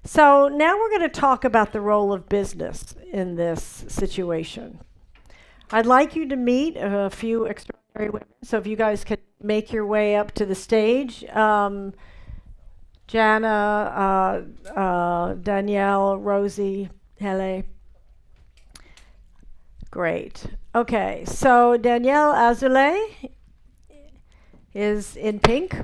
So now we're going to talk about the role of business in this situation. I'd like you to meet a few extraordinary women. So if you guys could make your way up to the stage. Jana, Danielle, Rosie, Helle. Great. Okay, so Danielle Azoulay is in pink,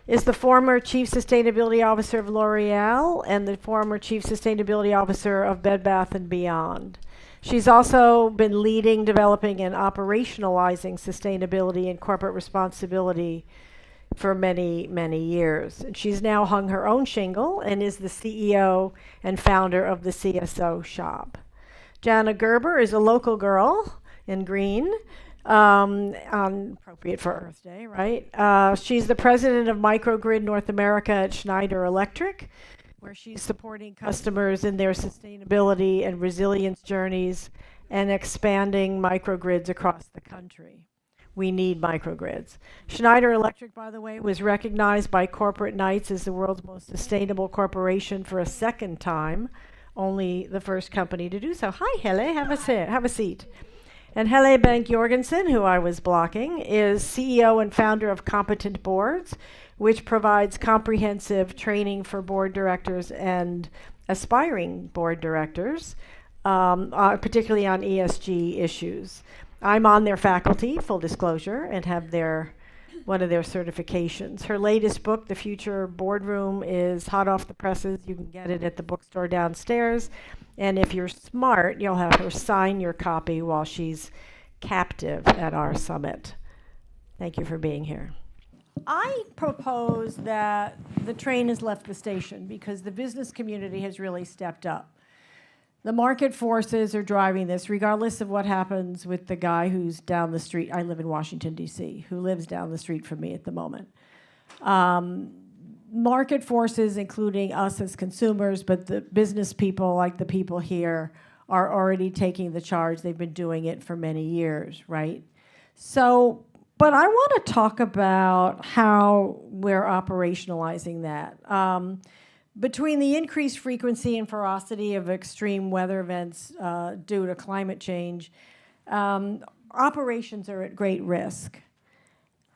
is the former Chief Sustainability Officer of L'Oreal and the former Chief Sustainability Officer of Bed Bath & Beyond. She's also been leading, developing, and operationalizing sustainability and corporate responsibility for many, many years. And she's now hung her own shingle and is the CEO and founder of the CSO shop. Jana Gerber is a local girl in green, appropriate for Earth Day, right? She's the president of Microgrid North America at Schneider Electric, where she's supporting customers in their sustainability and resilience journeys and expanding microgrids across the country. We need microgrids. Schneider Electric, by the way, was recognized by Corporate Knights as the world's most sustainable corporation for a second time, only the first company to do so. Hi, Helle, have a seat. And Helle Jorgensen, who I was blocking, is CEO and founder of Competent Boards, which provides comprehensive training for board directors and aspiring board directors, particularly on ESG issues. I'm on their faculty, full disclosure, and have one of their certifications. Her latest book, The Future Boardroom, is hot off the presses. You can get it at the bookstore downstairs. And if you're smart, you'll have her sign your copy while she's captive at our summit. Thank you for being here. I propose that the train has left the station because the business community has really stepped up. The market forces are driving this, regardless of what happens with the guy who's down the street. I live in Washington, D.C., who lives down the street from me at the moment. Market forces, including us as consumers, but the business people, like the people here, are already taking the charge. They've been doing it for many years, right? So, but I want to talk about how we're operationalizing that. Between the increased frequency and ferocity of extreme weather events due to climate change, operations are at great risk.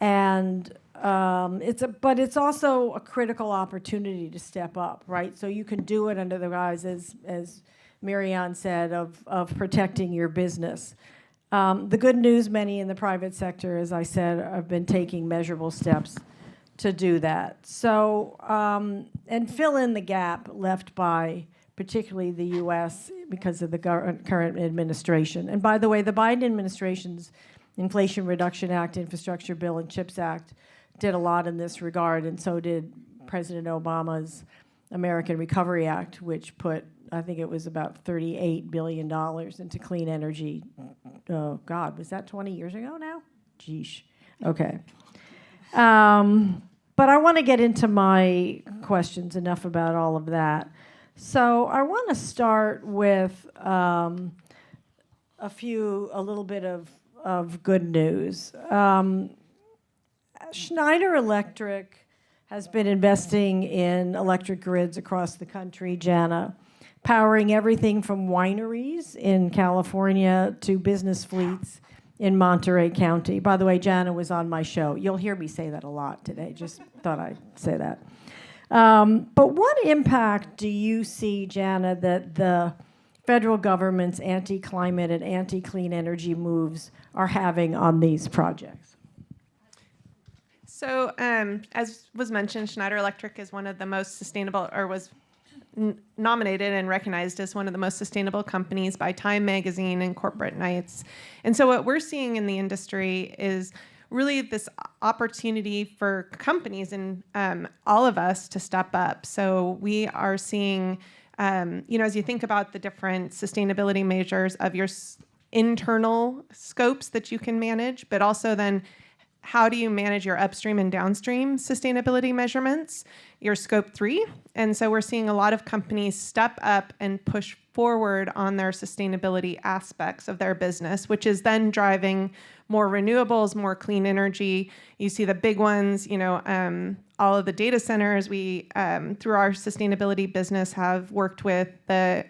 And but it's also a critical opportunity to step up, right? So you can do it under the guise, as Marianne said, of protecting your business. The good news, many in the private sector, as I said, have been taking measurable steps to do that. So, and fill in the gap left by particularly the U.S. because of the current administration. And by the way, the Biden administration's Inflation Reduction Act, Infrastructure Bill, and CHIPS Act did a lot in this regard, and so did President Obama's American Recovery Act, which put, I think it was about $38 billion into clean energy. Oh, God, was that 20 years ago now? Geesh. Okay. But I want to get into my questions, enough about all of that. So I want to start with a little bit of good news. Schneider Electric has been investing in electric grids across the country, Jana, powering everything from wineries in California to business fleets in Monterey County. By the way, Jana was on my show. You'll hear me say that a lot today. Just thought I'd say that. But what impact do you see, Jana, that the federal government's anti-climate and anti-clean energy moves are having on these projects? So, as was mentioned, Schneider Electric is one of the most sustainable, or was nominated and recognized as one of the most sustainable companies by Time Magazine and Corporate Knights. And so what we're seeing in the industry is really this opportunity for companies and all of us to step up. So we are seeing, as you think about the different sustainability measures of your internal scopes that you can manage, but also then how do you manage your upstream and downstream sustainability measurements, your scope 3? And so we're seeing a lot of companies step up and push forward on their sustainability aspects of their business, which is then driving more renewables, more clean energy. You see the big ones, all of the data centers. We, through our sustainability business, have worked with the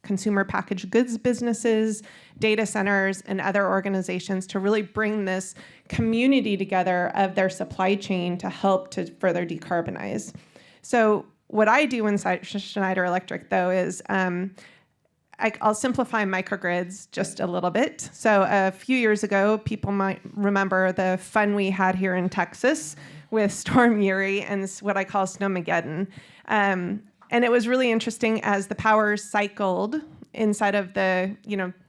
consumer packaged goods businesses, data centers, and other organizations to really bring this community together of their supply chain to help to further decarbonize. So what I do inside Schneider Electric, though, is I'll simplify microgrids just a little bit. So a few years ago, people might remember the fun we had here in Texas with Storm Uri and what I call Snowmageddon. And it was really interesting as the power cycled inside of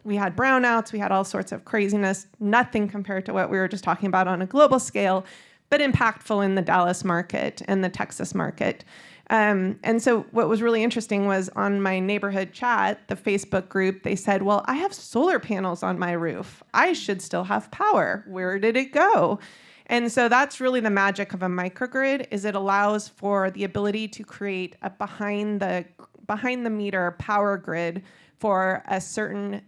we had brownouts, we had all sorts of craziness, nothing compared to what we were just talking about on a global scale, but impactful in the Dallas market and the Texas market. And so what was really interesting was on my neighborhood chat, the Facebook group, they said, well, I have solar panels on my roof. I should still have power. Where did it go? And so that's really the magic of a microgrid, is it allows for the ability to create a behind the meter power grid for a certain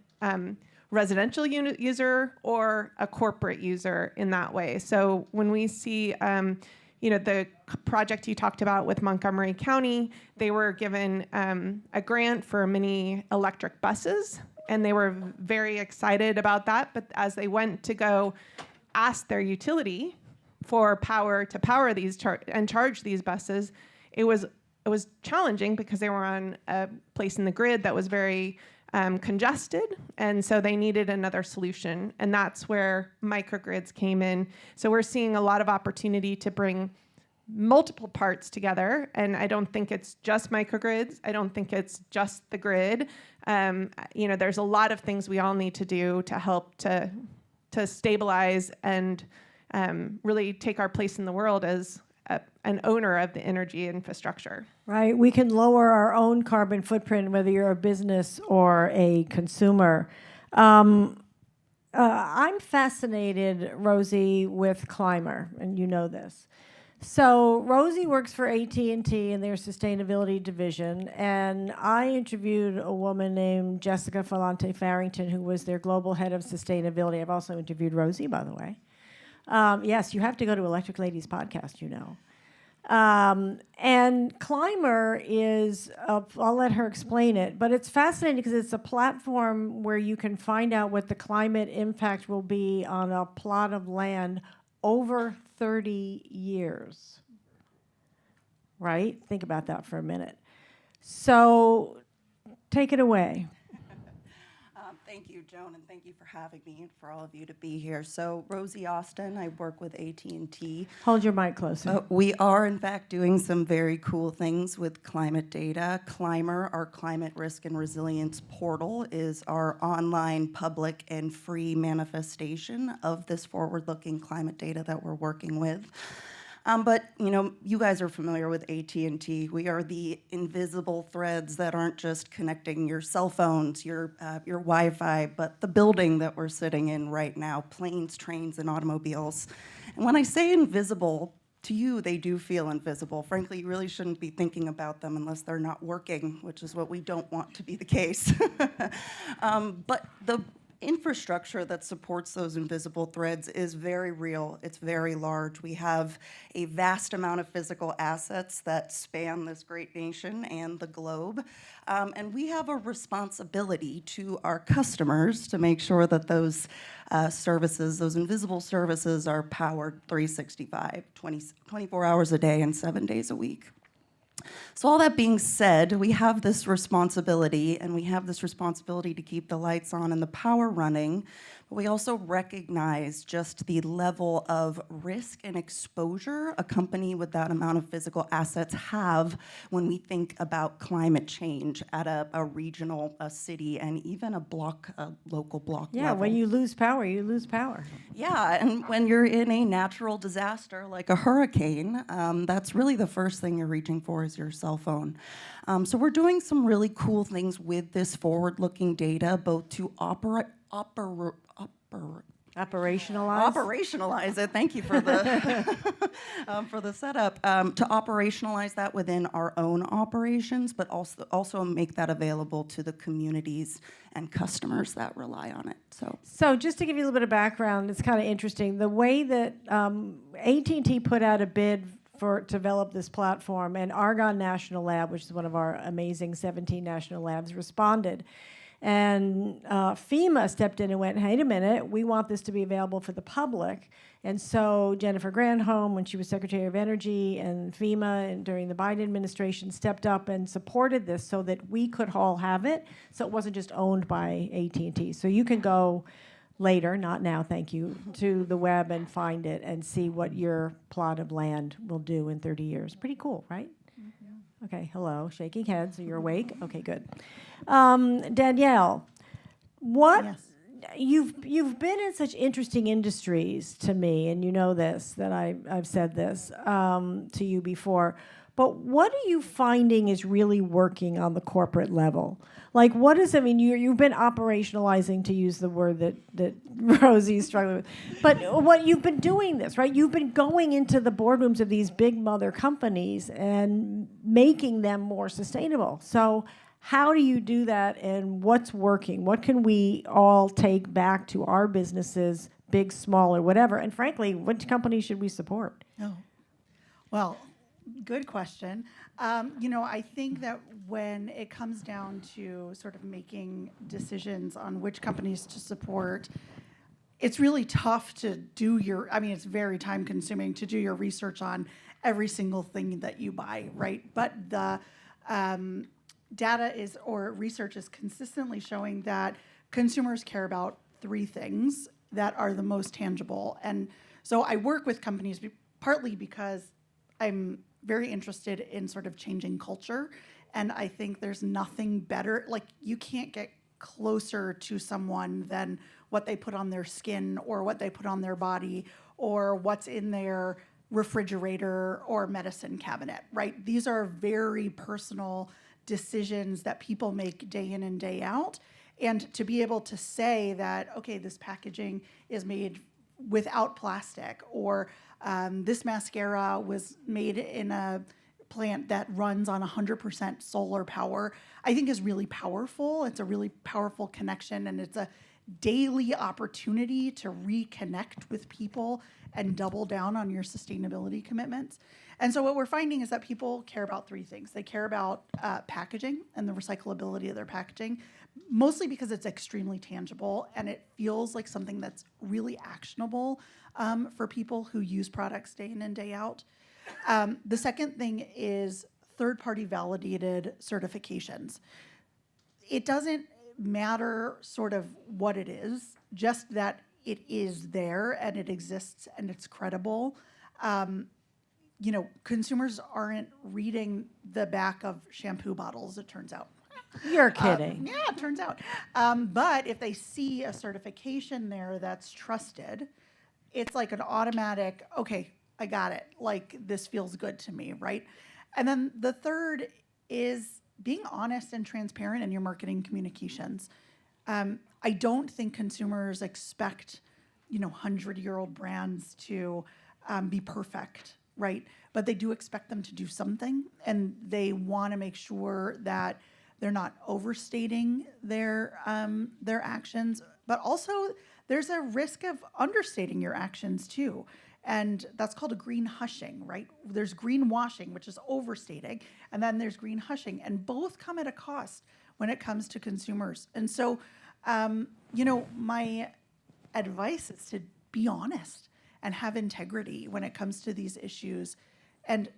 residential unit user or a corporate user in that way. So when we see the project you talked about with Montgomery County, they were given a grant for mini electric buses, and they were very excited about that. But as they went to go ask their utility for power to power these and charge these buses, it was challenging because they were on a place in the grid that was very congested, and so they needed another solution, and that's where microgrids came in. So we're seeing a lot of opportunity to bring multiple parts together, and I don't think it's just microgrids. I don't think it's just the grid. There's a lot of things we all need to do to help to stabilize and really take our place in the world as an owner of the energy infrastructure. Right. We can lower our own carbon footprint, whether you're a business or a consumer. I'm fascinated, Rosie, with Climber, and you know this. So Rosie works for AT&T in their sustainability division, and I interviewed a woman named Jessica Falante-Farrington, who was their global head of sustainability. I've also interviewed Rosie, by the way. Yes, you have to go to Electric Ladies podcast, And Climber is, I'll let her explain it, but it's fascinating because it's a platform where you can find out what the climate impact will be on a plot of land over 30 years. Right? Think about that for a minute. So take it away. Thank you, Joan, and thank you for having me and for all of you to be here. So, Rosie Austin, I work with AT&T. Hold your mic closer. We are, in fact, doing some very cool things with climate data. Climber, our climate risk and resilience portal, is our online, public, and free manifestation of this forward-looking climate data that we're working with. But you guys are familiar with AT&T. We are the invisible threads that aren't just connecting your cell phones, your Wi-Fi, but the building that we're sitting in right now, planes, trains, and automobiles. And when I say invisible, to you, they do feel invisible. Frankly, you really shouldn't be thinking about them unless they're not working, which is what we don't want to be the case. But the infrastructure that supports those invisible threads is very real. It's very large. We have a vast amount of physical assets that span this great nation and the globe. And we have a responsibility to our customers to make sure that those services, those invisible services, are powered 365, 24 hours a day and 7 days a week. So all that being said, we have this responsibility, and we have this responsibility to keep the lights on and the power running, but we also recognize just the level of risk and exposure a company with that amount of physical assets have when we think about climate change at a regional, a city, and even a local block level. Yeah, when you lose power, you lose power. Yeah, and when you're in a natural disaster like a hurricane, that's really the first thing you're reaching for is your cell phone. So we're doing some really cool things with this forward-looking data, both to Operationalize? Operationalize it. Thank you for the for the setup. To operationalize that within our own operations, but also make that available to the communities and customers that rely on it. So just to give you a little bit of background, it's kind of interesting. The way that AT&T put out a bid to develop this platform, and Argonne National Lab, which is one of our amazing 17 national labs, responded. And FEMA stepped in and went, "Hey, a minute, we want this to be available for the public." And so Jennifer Granholm, when she was Secretary of Energy, and FEMA and during the Biden administration stepped up and supported this so that we could all have it, so it wasn't just owned by AT&T. So you can go later, not now, thank you, to the web and find it and see what your plot of land will do in 30 years. Pretty cool, right? Okay, hello, shaking heads. So you're awake? Okay, good. Danielle, what you've been in such interesting industries to me, and you know this, that I've said this to you before. But what are you finding is really working on the corporate level? Like, what is, I mean, you've been operationalizing, to use the word that Rosie's struggling with. But what you've been doing this, right? You've been going into the boardrooms of these big mother companies and making them more sustainable. So how do you do that, and what's working? What can we all take back to our businesses, big, small, or whatever? And frankly, which companies should we support? Oh, well, good question. I think that when it comes down to sort of making decisions on which companies to support, it's really tough to do it's very time consuming to do your research on every single thing that you buy, right? But the research is consistently showing that consumers care about three things that are the most tangible. And so I work with companies partly because I'm very interested in sort of changing culture. And I think there's nothing better, like you can't get closer to someone than what they put on their skin or what they put on their body or what's in their refrigerator or medicine cabinet, right? These are very personal decisions that people make day in and day out. And to be able to say that, okay, this packaging is made without plastic, or this mascara was made in a plant that runs on 100% solar power, I think is really powerful. It's a really powerful connection, and it's a daily opportunity to reconnect with people and double down on your sustainability commitments. And so what we're finding is that people care about three things. They care about packaging and the recyclability of their packaging, mostly because it's extremely tangible and it feels like something that's really actionable for people who use products day in and day out. The second thing is third-party validated certifications. It doesn't matter sort of what it is, just that it is there and it exists and it's credible. Consumers aren't reading the back of shampoo bottles, it turns out. You're kidding. Yeah, it turns out. But if they see a certification there that's trusted, it's like an automatic, okay, I got it. Like, this feels good to me, right? And then the third is being honest and transparent in your marketing communications. I don't think consumers expect, 100-year-old brands to be perfect, right? But they do expect them to do something, and they want to make sure that they're not overstating their actions, but also there's a risk of understating your actions too. And that's called a green hushing, right? There's greenwashing, which is overstating, and then there's green hushing, and both come at a cost when it comes to consumers. And so, my advice is to be honest and have integrity when it comes to these issues, and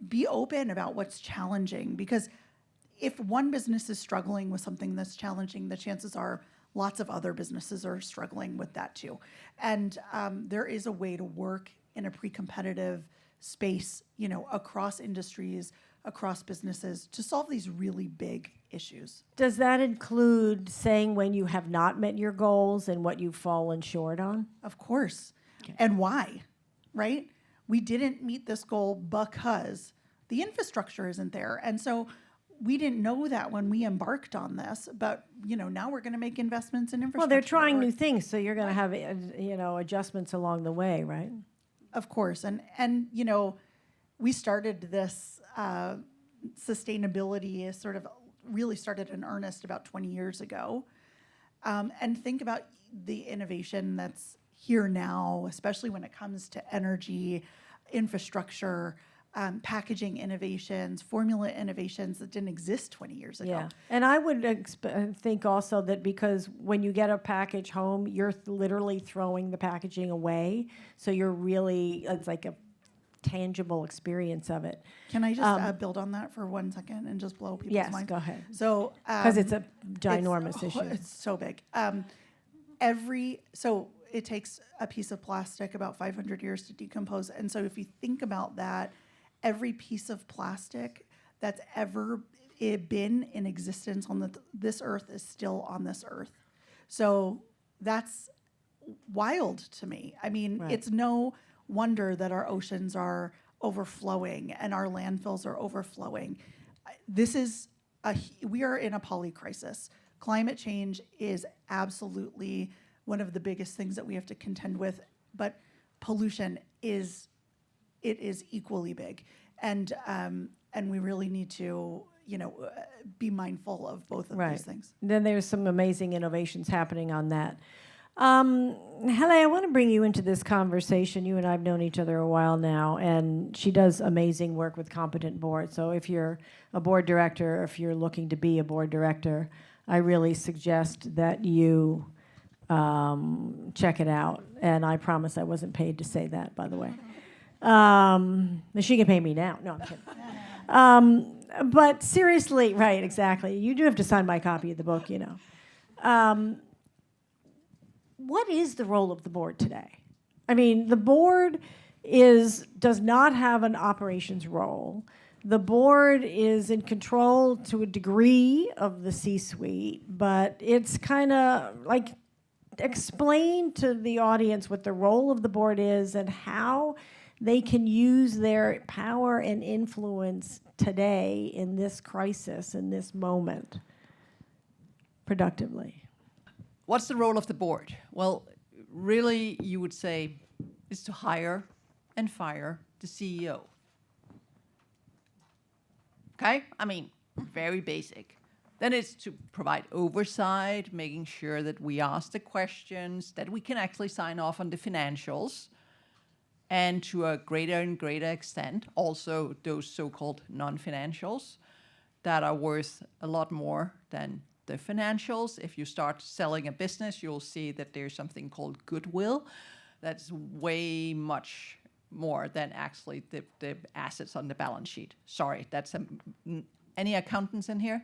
be open about what's challenging, because if one business is struggling with something that's challenging, the chances are lots of other businesses are struggling with that too. And there is a way to work in a pre-competitive space, across industries, across businesses, to solve these really big issues. Does that include saying when you have not met your goals and what you've fallen short on? Of course. Okay. And why, right? We didn't meet this goal because the infrastructure isn't there. And so we didn't know that when we embarked on this, but now we're going to make investments in infrastructure. Well, they're trying new things, so you're going to have adjustments along the way, right? Of course, and we started this sustainability sort of really started in earnest about 20 years ago, and think about the innovation that's here now, especially when it comes to energy, infrastructure, packaging innovations, formula innovations that didn't exist 20 years ago. Yeah, and I would think also that because when you get a package home, you're literally throwing the packaging away, so it's like a tangible experience of it. Can I just build on that for 1 second and just blow people's minds? Yes, go ahead. So Because it's a ginormous issue. It's so big. So it takes a piece of plastic about 500 years to decompose, and so if you think about that, every piece of plastic that's ever been in existence on this earth is still on this earth. So that's wild to me. I mean, Right. It's no wonder that our oceans are overflowing and our landfills are overflowing. We are in a polycrisis. Climate change is absolutely one of the biggest things that we have to contend with, but pollution is equally big, and we really need to be mindful of both of these things. Then there's some amazing innovations happening on that. Helle, I want to bring you into this conversation. You and I have known each other a while now, and she does amazing work with Competent Board. So if you're a board director, or if you're looking to be a board director, I really suggest that you check it out. And I promise I wasn't paid to say that, by the way. She can pay me now. No, I'm kidding. But seriously, right, exactly. You do have to sign my copy of the book, What is the role of the board today? I mean, the board does not have an operations role. The board is in control to a degree of the C-suite, but it's kind of like, explain to the audience what the role of the board is and how they can use their power and influence today in this crisis, in this moment, productively. What's the role of the board? Well, really, you would say, is to hire and fire the CEO. Okay? I mean, very basic. Then it's to provide oversight, making sure that we ask the questions, that we can actually sign off on the financials, and to a greater and greater extent, also those so-called non-financials that are worth a lot more than the financials. If you start selling a business, you'll see that there's something called goodwill. That's way much more than actually the assets on the balance sheet. Sorry, that's any accountants in here?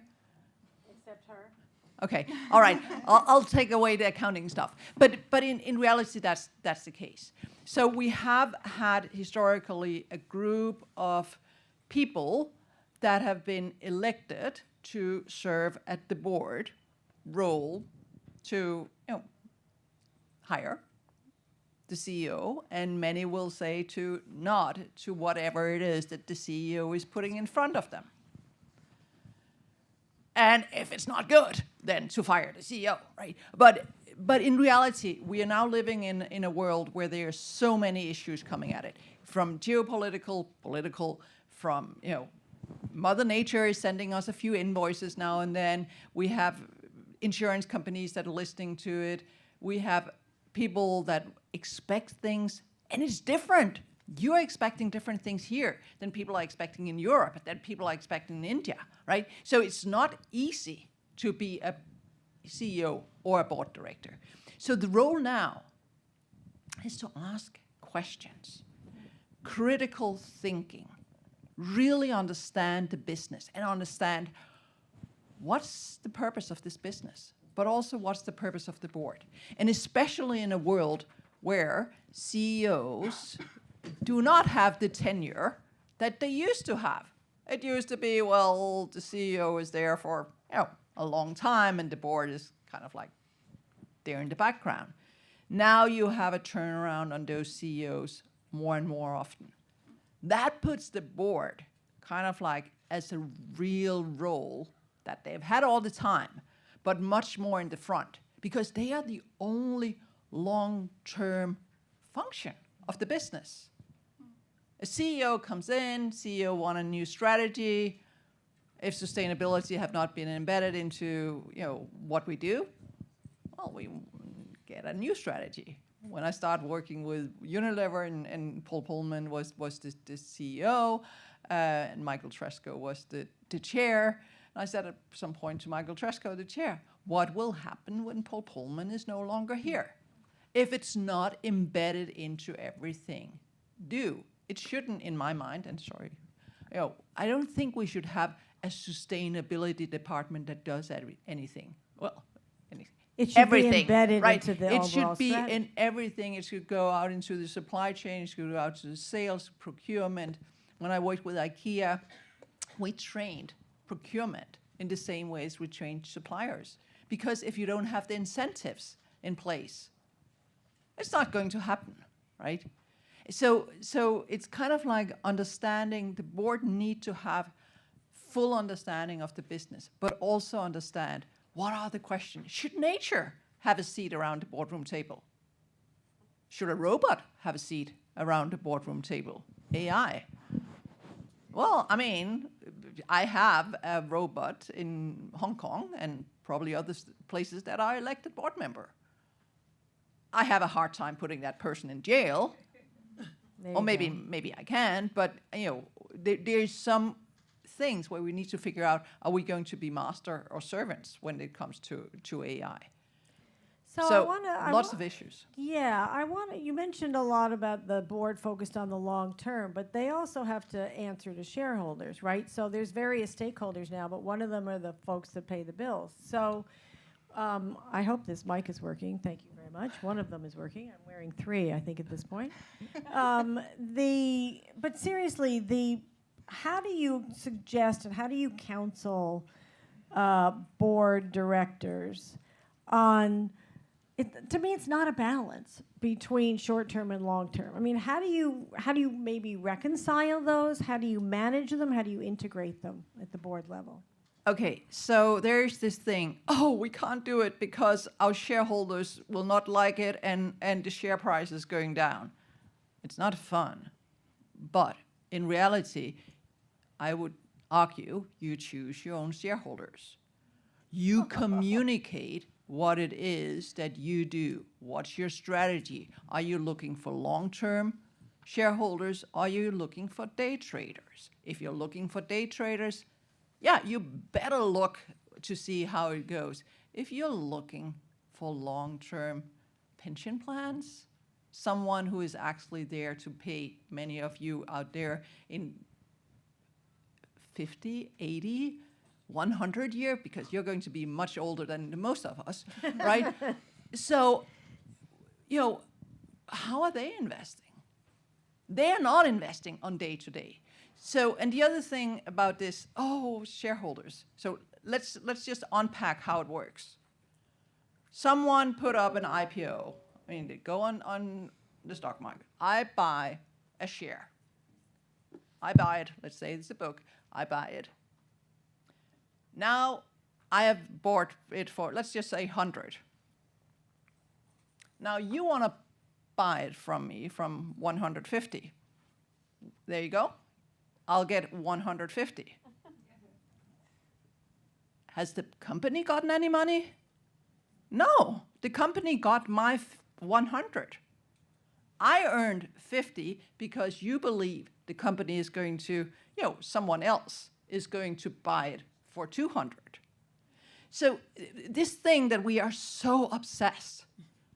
Except her. Okay, all right. I'll take away the accounting stuff. But in reality, that's the case. So we have had historically a group of people that have been elected to serve at the board role to hire the CEO, and many will say to nod to whatever it is that the CEO is putting in front of them. And if it's not good, then to fire the CEO, right? But in reality, we are now living in a world where there are so many issues coming at it, from geopolitical, political, from Mother Nature is sending us a few invoices now and then. We have insurance companies that are listening to it. We have people that expect things, and it's different. You're expecting different things here than people are expecting in Europe, than people are expecting in India, right? So it's not easy to be a CEO or a board director. So the role now is to ask questions, critical thinking, really understand the business and understand what's the purpose of this business, but also what's the purpose of the board. And especially in a world where CEOs do not have the tenure that they used to have. It used to be, well, the CEO is there for a long time and the board is kind of like there in the background. Now you have a turnaround on those CEOs more and more often. That puts the board kind of like as a real role that they've had all the time, but much more in the front, because they are the only long-term function of the business. A CEO comes in, CEO want a new strategy. If sustainability have not been embedded into what we do, well, we get a new strategy. When I started working with Unilever and Paul Pullman was the CEO, and Michael Tresco was the chair, and I said at some point to Michael Tresco, the chair, what will happen when Paul Pullman is no longer here? If it's not embedded into everything it shouldn't, in my mind, and sorry, I don't think we should have a sustainability department that does anything. Well, anything. It should Everything, be embedded right? into the It overall should be strategy. in everything. It should go out into the supply chain. It should go out to the sales, procurement. When I worked with IKEA, we trained procurement in the same way as we trained suppliers. Because if you don't have the incentives in place, it's not going to happen, right? So it's kind of like understanding, the board need to have full understanding of the business, but also understand what are the questions. Should nature have a seat around the boardroom table? Should a robot have a seat around the boardroom table? AI. Well, I mean, I have a robot in Hong Kong and probably other places that are elected board member. I have a hard time putting that person in jail. There Or you maybe go. maybe I can, but there's some things where we need to figure out, are we going to be master or servants when it comes to AI? I wanna, lots of issues. Yeah, you mentioned a lot about the board focused on the long term, but they also have to answer to shareholders, right? So there's various stakeholders now, but one of them are the folks that pay the bills. So I hope this mic is working. Thank you very much. One of them is working. I'm wearing 3, I think, at this point. But seriously, how do you suggest and how do you counsel board directors on? To me, it's not a balance between short-term and long-term. I mean, how do you maybe reconcile those? How do you manage them? How do you integrate them at the board level? Okay, so there's this thing, we can't do it because our shareholders will not like it and the share price is going down. It's not fun. But in reality, I would argue you choose your own shareholders. You communicate what it is that you do. What's your strategy? Are you looking for long-term shareholders? Are you looking for day traders? If you're looking for day traders, yeah, you better look to see how it goes. If you're looking for long-term pension plans, someone who is actually there to pay many of you out there in 50, 80, 100 year, because you're going to be much older than the most of us, right? So, how are they investing? They're not investing on day to day. So, and the other thing about this, shareholders. So let's just unpack how it works. Someone put up an IPO. I mean, they go on the stock market. I buy a share. I buy it. Let's say it's a book. I buy it. Now, I have bought it for, let's just say 100. Now, you want to buy it from me from 150. There you go. I'll get 150. Has the company gotten any money? No, the company got my 100. I earned 50 because you believe the company is going to, someone else is going to buy it for 200. So this thing that we are so obsessed,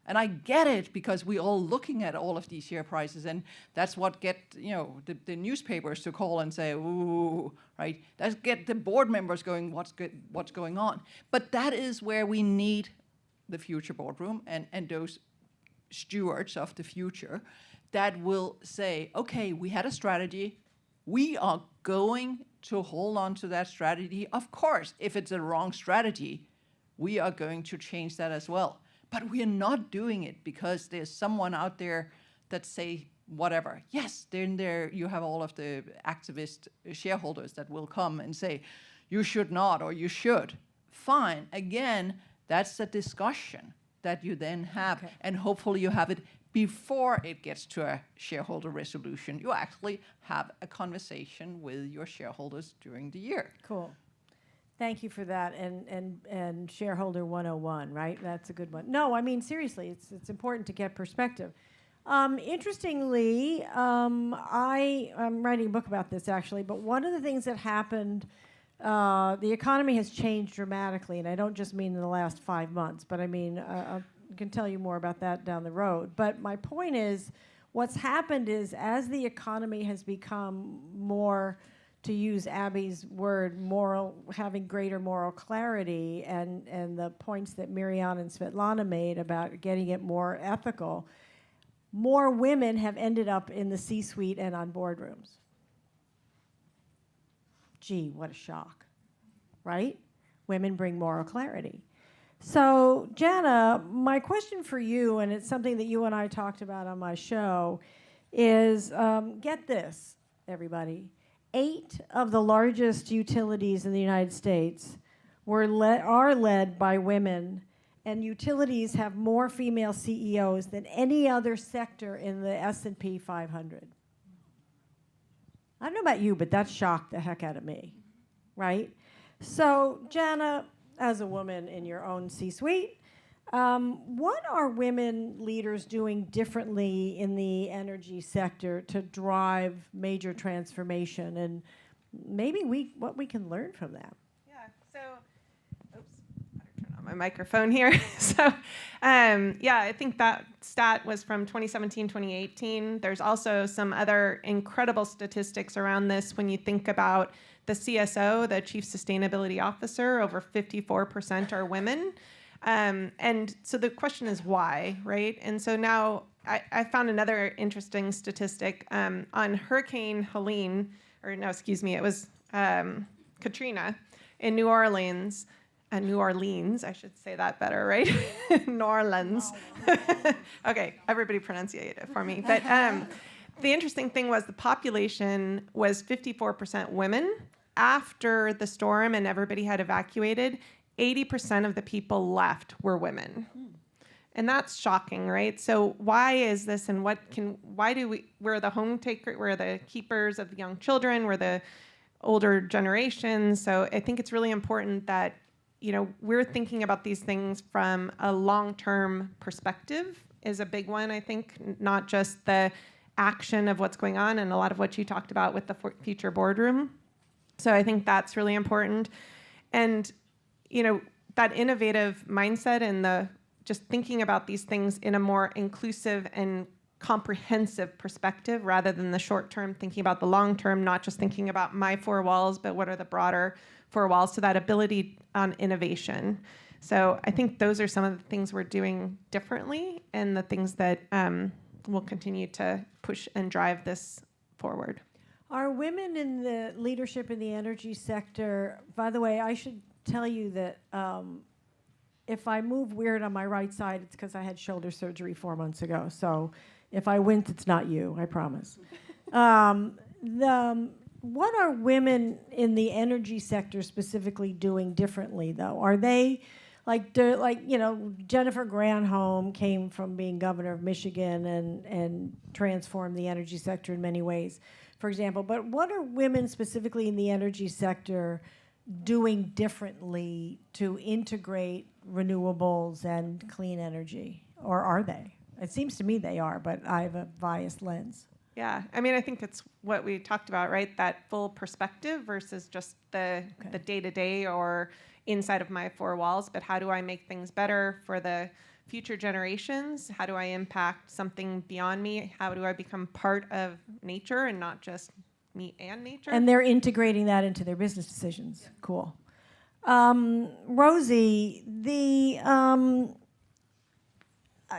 and I get it because we're all looking at all of these share prices, and that's what get the newspapers to call and say, ooh, right? That's get the board members going, what's going on? But that is where we need the future boardroom and those stewards of the future that will say, okay, we had a strategy. We are going to hold on to that strategy. Of course, if it's a wrong strategy, we are going to change that as well. But we are not doing it because there's someone out there that say whatever. Yes, then there you have all of the activist shareholders that will come and say, you should not or you should. Fine. Again, that's a discussion that you then have, and hopefully you have it before it gets to a shareholder resolution. You actually have a conversation with your shareholders during the year. Cool. Thank you for that. And shareholder 101, right? That's a good one. No, I mean, seriously, it's important to get perspective. Interestingly, I'm writing a book about this actually, but one of the things that happened, the economy has changed dramatically, and I don't just mean in the last 5 months, but I mean, I can tell you more about that down the road. But my point is, what's happened is as the economy has become more, to use Abby's word, moral, having greater moral clarity, and the points that Miriam and Svetlana made about getting it more ethical, more women have ended up in the C-suite and on boardrooms. Gee, what a shock, right? Women bring moral clarity. So, Jana, my question for you, and it's something that you and I talked about on my show, is get this, everybody. 8 of the largest utilities in the United States are led by women, and utilities have more female CEOs than any other sector in the S&P 500. I don't know about you, but that shocked the heck out of me, right? So, Jana, as a woman in your own C-suite, what are women leaders doing differently in the energy sector to drive major transformation, and maybe what we can learn from that? Yeah, so, oops, better turn on my microphone here. So, yeah, I think that stat was from 2017, 2018. There's also some other incredible statistics around this when you think about the CSO, the Chief Sustainability Officer, over 54% are women. And so the question is why, right? And so now I found another interesting statistic on Hurricane Helene, or no, excuse me, it was Katrina in New Orleans. New Orleans, I should say that better, right? New Orleans. Okay, everybody pronunciate it for me. But the interesting thing was the population was 54% women. After the storm and everybody had evacuated, 80% of the people left were women. And that's shocking, right? So why is this, and we're the home taker, we're the keepers of the young children, we're the older generation. So I think it's really important that, we're thinking about these things from a long-term perspective is a big one, I think, not just the action of what's going on and a lot of what you talked about with the future boardroom. So I think that's really important. And that innovative mindset and the just thinking about these things in a more inclusive and comprehensive perspective rather than the short term, thinking about the long term, not just thinking about my 4 walls, but what are the broader 4 walls, so that ability on innovation. So I think those are some of the things we're doing differently and the things that will continue to push and drive this forward. Are women in the leadership in the energy sector, by the way, I should tell you that if I move weird on my right side, it's because I had shoulder surgery 4 months ago. So if I wince, it's not you, I promise. What are women in the energy sector specifically doing differently, though? Are they, Jennifer Granholm came from being governor of Michigan and transformed the energy sector in many ways, for example. But what are women specifically in the energy sector doing differently to integrate renewables and clean energy? Or are they? It seems to me they are, but I have a biased lens. Yeah, I mean, I think it's what we talked about, right? That full perspective versus just the day-to-day or inside of my 4 walls, but how do I make things better for the future generations? How do I impact something beyond me? How do I become part of nature and not just me and nature? And they're integrating that into their business decisions. Yeah. Cool. Rosie,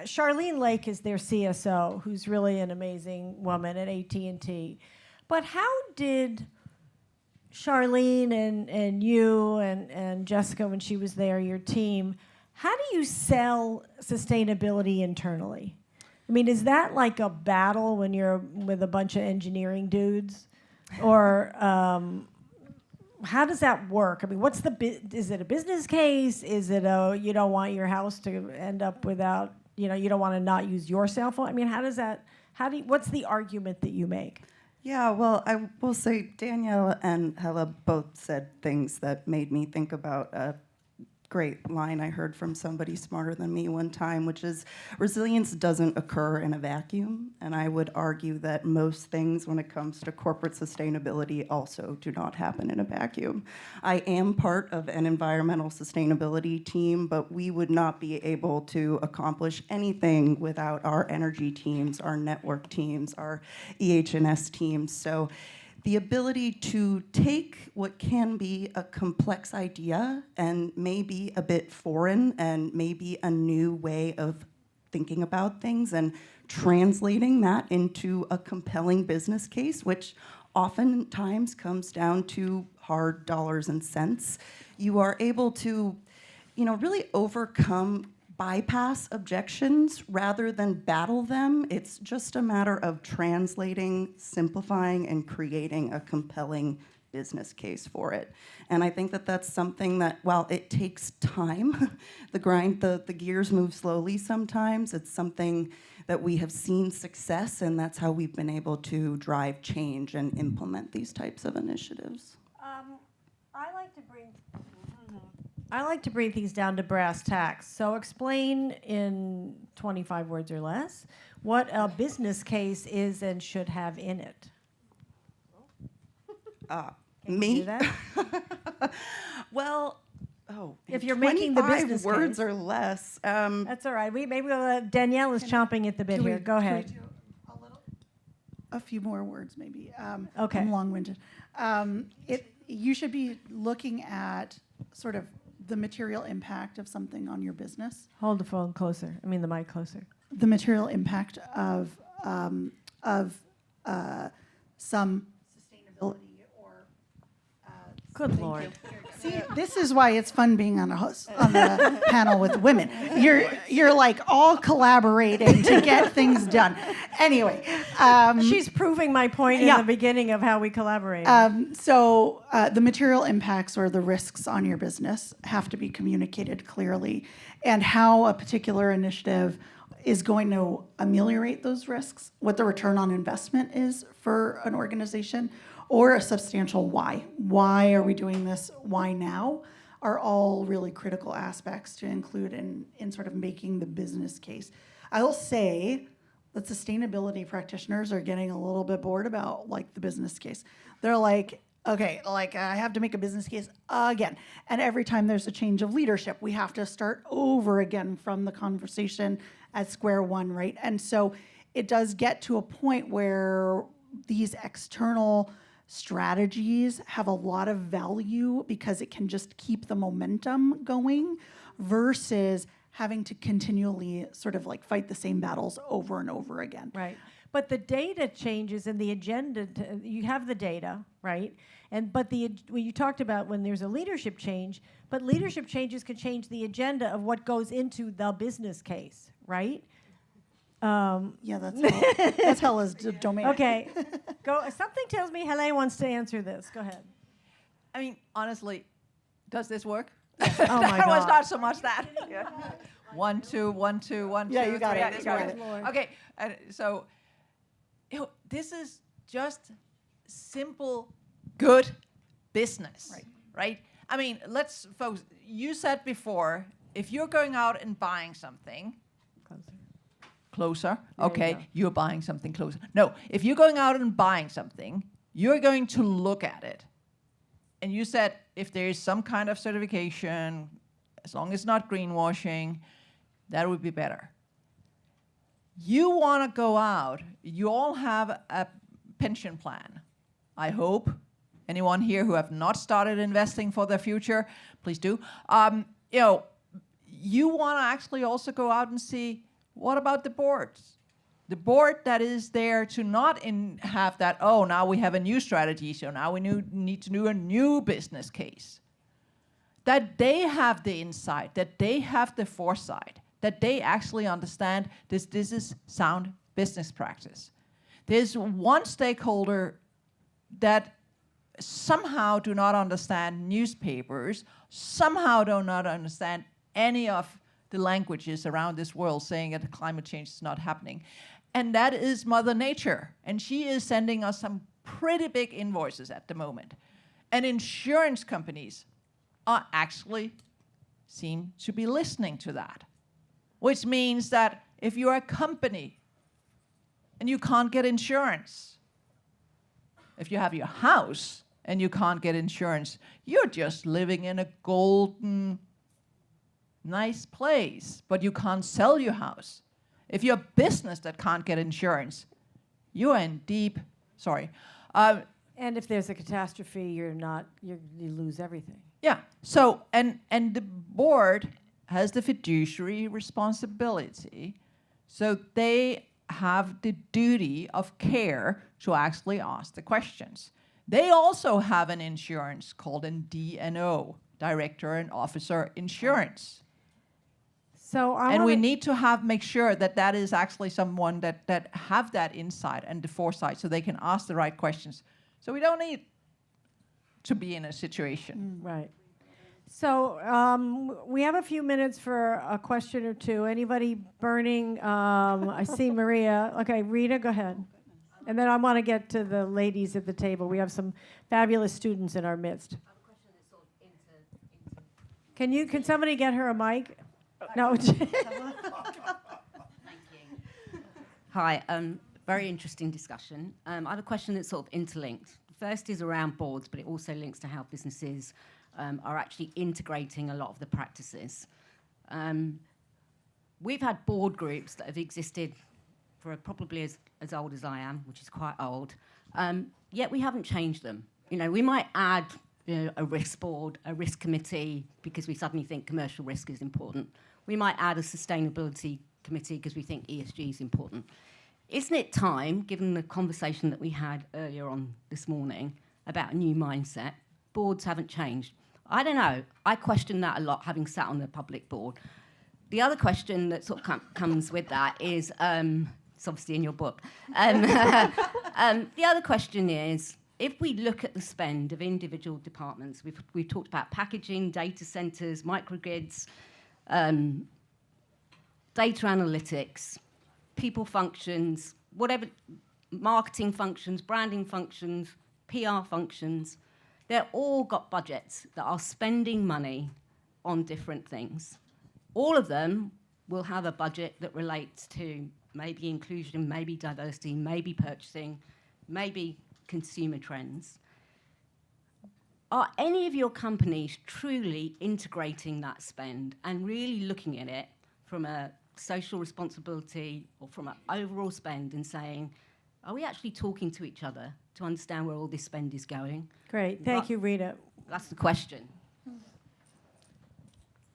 Charlene Lake is their CSO, who's really an amazing woman at AT&T. But how did Charlene and you and Jessica, when she was there, your team, how do you sell sustainability internally? I mean, is that like a battle when you're with a bunch of engineering dudes? Or how does that work? I mean, is it a business case? Is it you don't want your house to end up without, you don't want to not use your cell phone? I mean, what's the argument that you make? Yeah, well, I will say Danielle and Helle both said things that made me think about a great line I heard from somebody smarter than me one time, which is resilience doesn't occur in a vacuum. And I would argue that most things when it comes to corporate sustainability also do not happen in a vacuum. I am part of an environmental sustainability team, but we would not be able to accomplish anything without our energy teams, our network teams, our EH&S teams. So the ability to take what can be a complex idea and maybe a bit foreign and maybe a new way of thinking about things and translating that into a compelling business case, which oftentimes comes down to hard dollars and cents, you are able to, really overcome bypass objections rather than battle them. It's just a matter of translating, simplifying, and creating a compelling business case for it. And I think that that's something that, while it takes time, the gears move slowly sometimes, it's something that we have seen success, and that's how we've been able to drive change and implement these types of initiatives. I like to bring things down to brass tacks. So explain in 25 words or less what a business case is and should have in it. Can you Me? do that? Well, If you're making the 25 business words case. or less. That's all right. Danielle is chomping at the bit here. Go ahead. Can we do a few more words, maybe? Okay. I'm long-winded. You should be looking at sort of the material impact of something on your business, Hold the phone closer. I mean the mic closer. the material impact of some sustainability or. Good Lord. See, this is why it's fun being on a panel with women. You're like all collaborating to get things done. Anyway, She's proving my point in yeah. the beginning of how we collaborate. So the material impacts or the risks on your business have to be communicated clearly, and how a particular initiative is going to ameliorate those risks, what the return on investment is for an organization, or a substantial why. Why are we doing this? Why now? Are all really critical aspects to include in sort of making the business case. I will say that sustainability practitioners are getting a little bit bored about like the business case. They're like, okay, like I have to make a business case again. And every time there's a change of leadership, we have to start over again from the conversation at square one, right? And so it does get to a point where these external strategies have a lot of value because it can just keep the momentum going versus having to continually sort of like fight the same battles over and over again. Right. But the data changes and the agenda, you have the data, right? But when you talked about when there's a leadership change, but leadership changes can change the agenda of what goes into the business case, right? Yeah, that's Helle's domain. Okay. Something tells me Helle wants to answer this. Go ahead. I mean, honestly, does this work? Oh my That was God. not so much that. Yeah. 1, 2, 1, 2, 1, 2. Yeah, you got 3. it. You got it. Okay, and so this is just simple, good business, right? I mean, let's folks. You said before, if you're going out and buying something. Closer. Okay, you're buying something closer. No, if you're going out and buying something, you're going to look at it. And you said if there is some kind of certification, as long as it's not greenwashing, that would be better. You want to go out, you all have a pension plan, I hope. Anyone here who have not started investing for their future, please do. You want to actually also go out and see, what about the boards? The board that is there to not have that, oh, now we have a new strategy, so now we need to do a new business case. That they have the insight, that they have the foresight, that they actually understand this is sound business practice. There's one stakeholder that somehow do not understand newspapers, somehow do not understand any of the languages around this world saying that climate change is not happening. And that is Mother Nature. And she is sending us some pretty big invoices at the moment. And insurance companies are actually seem to be listening to that, which means that if you're a company and you can't get insurance, if you have your house and you can't get insurance, you're just living in a golden, nice place, but you can't sell your house. If you're a business that can't get insurance, you're in deep, And if there's a catastrophe, you lose everything. Yeah. So, and the board has the fiduciary responsibility. So they have the duty of care to actually ask the questions. They also have an insurance called a DNO, Director and Officer Insurance. So And we need to make sure that is actually someone that have that insight and the foresight so they can ask the right questions. So we don't need to be in a situation. Right. So we have a few minutes for a question or two. Anybody burning? I see Maria. Okay, Rita, go ahead. And then I want to get to the ladies at the table. We have some fabulous students in our midst. Can somebody get her a mic? No. Thank you. Hi, very interesting discussion. I have a question that's sort of interlinked. The first is around boards, but it also links to how businesses are actually integrating a lot of the practices. We've had board groups that have existed for probably as old as I am, which is quite old, yet we haven't changed them. You know, we might add a risk board, a risk committee, because we suddenly think commercial risk is important. We might add a sustainability committee because we think ESG is important. Isn't it time, given the conversation that we had earlier on this morning about a new mindset, boards haven't changed? I don't know. I question that a lot, having sat on the public board. The other question that sort of comes with that is, it's obviously in your book. The other question is, if we look at the spend of individual departments, we've talked about packaging, data centers, microgrids, data analytics, people functions, whatever, marketing functions, branding functions, PR functions, they're all got budgets that are spending money on different things. All of them will have a budget that relates to maybe inclusion, maybe diversity, maybe purchasing, maybe consumer trends. Are any of your companies truly integrating that spend and really looking at it from a social responsibility or from an overall spend and saying, are we actually talking to each other to understand where all this spend is going? Great. Thank you, Rita. That's the question.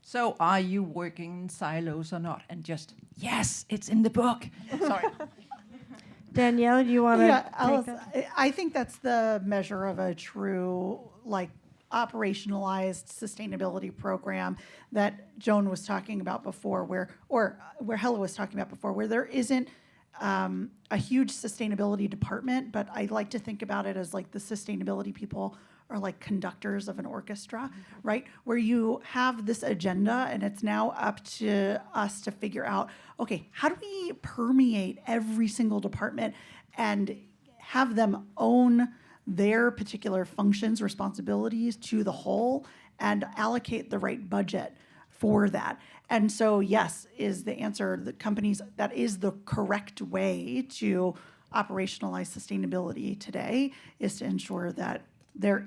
So are you working in silos or not? And just, yes, it's in the book. Sorry. Danielle, do you want to take that? I think that's the measure of a true, operationalized sustainability program that Joan was talking about before, where Helle was talking about before, where there isn't a huge sustainability department, but I like to think about it as the sustainability people are like conductors of an orchestra, right? Where you have this agenda and it's now up to us to figure out, okay, how do we permeate every single department and have them own their particular functions, responsibilities to the whole and allocate the right budget for that. And so, yes, is the answer, the companies, that is the correct way to operationalize sustainability today, is to ensure that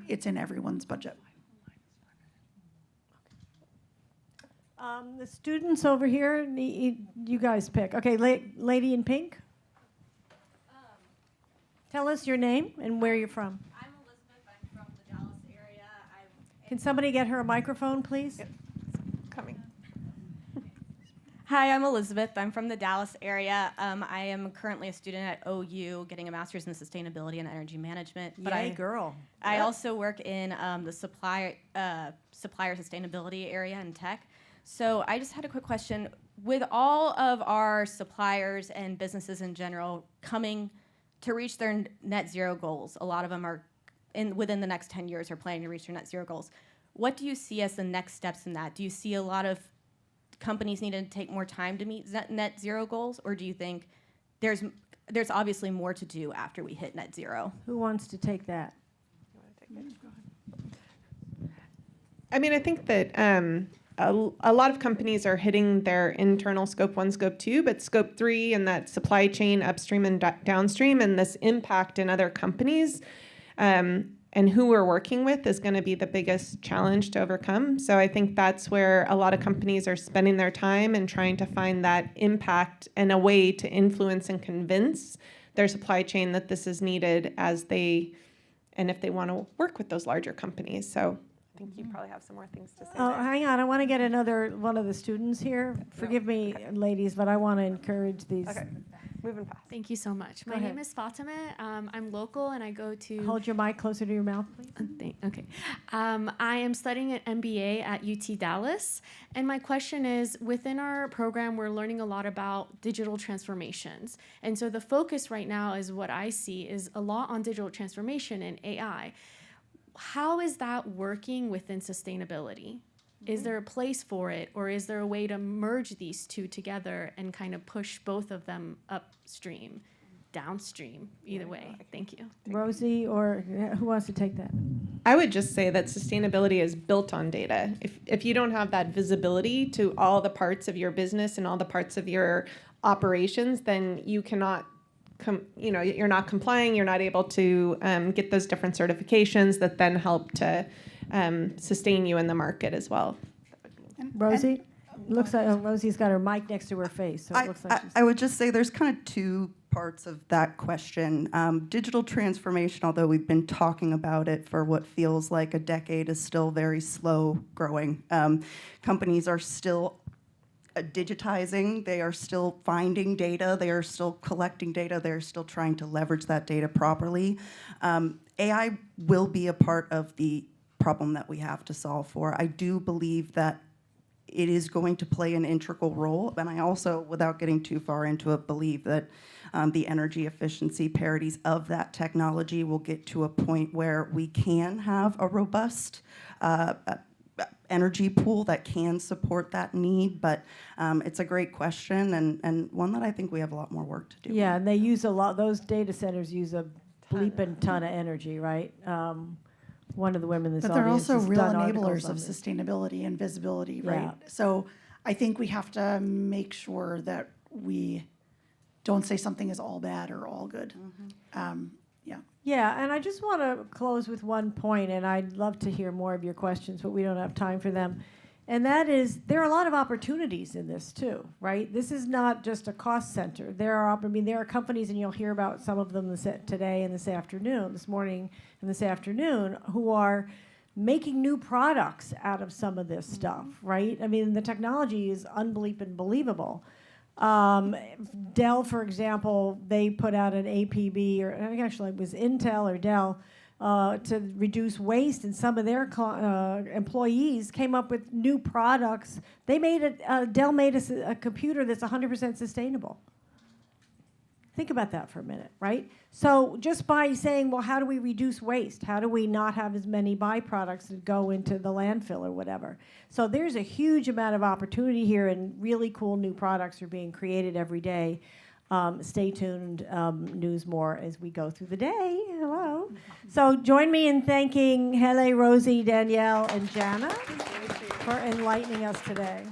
it's in everyone's budget. The students over here, you guys pick. Okay, lady in pink. Tell us your name and where you're from. I'm Elizabeth. I'm from the Dallas area. Can somebody get her a microphone, please? Coming. Hi, I'm Elizabeth. I'm from the Dallas area. I am currently a student at OU getting a master's in sustainability and energy management. But Yay, girl. I also work in the supplier sustainability area in tech. So I just had a quick question. with all of our suppliers and businesses in general coming to reach their net zero goals, a lot of them are within the next 10 years are planning to reach their net zero goals. What do you see as the next steps in that? Do you see a lot of companies needing to take more time to meet net zero goals, or do you think there's obviously more to do after we hit net zero? Who wants to take that? I mean, I think that a lot of companies are hitting their internal scope 1, scope 2, but scope 3 and that supply chain upstream and downstream and this impact in other companies and who we're working with is going to be the biggest challenge to overcome. So I think that's where a lot of companies are spending their time and trying to find that impact and a way to influence and convince their supply chain that this is needed as they, and if they want to work with those larger companies. So I think you probably have some more things to say. Oh, there. hang on. I want to get another one of the students here. Forgive me, ladies, but I want to encourage these. Okay, moving past. Thank you so much. Go My ahead. name is Fatima. I'm local and I go to. Hold your mic closer to your mouth, please. Okay. I am studying an MBA at UT Dallas. And my question is, within our program, we're learning a lot about digital transformations. And so the focus right now is what I see is a lot on digital transformation and AI. How is that working within sustainability? Is there a place for it, or is there a way to merge these two together and kind of push both of them upstream, downstream, either way? Thank you. Rosie, or who wants to take that? I would just say that sustainability is built on data. If you don't have that visibility to all the parts of your business and all the parts of your operations, then you cannot you're not complying, you're not able to get those different certifications that then help to sustain you in the market as well. Rosie? Looks like Rosie's got her mic next to her face, so it looks like she's... I would just say there's kind of two parts of that question. Digital transformation, although we've been talking about it for what feels like a decade, is still very slow growing. Companies are still digitizing, they are still finding data, they are still collecting data, they're still trying to leverage that data properly. AI will be a part of the problem that we have to solve for. I do believe that it is going to play an integral role, and I also, without getting too far into it, believe that the energy efficiency parities of that technology will get to a point where we can have a robust energy pool that can support that need, but it's a great question and one that I think we have a lot more work to do. Yeah, and they use a lot, those data centers use a bleeping ton of energy, right? One of the women in this But they're audience also has real done articles enablers on of this. sustainability and visibility, Yeah. right? So I think we have to make sure that we don't say something is all bad or all good. Yeah. Yeah, and I just want to close with one point, and I'd love to hear more of your questions, but we don't have time for them. And that is, there are a lot of opportunities in this too, right? This is not just a cost center. There are companies, and you'll hear about some of them today and this morning and this afternoon, who are making new products out of some of this stuff, right? I mean, the technology is unbelievable. Dell, for example, they put out an APB, or I think actually it was Intel or Dell, to reduce waste, and some of their employees came up with new products. They made Dell made a computer that's 100% sustainable. Think about that for a minute, right? So just by saying, well, how do we reduce waste? How do we not have as many byproducts that go into the landfill or whatever? So there's a huge amount of opportunity here, and really cool new products are being created every day. Stay tuned, news more as we go through the day. Hello. So join me in thanking Helle, Rosie, Danielle, and Jana for enlightening us today.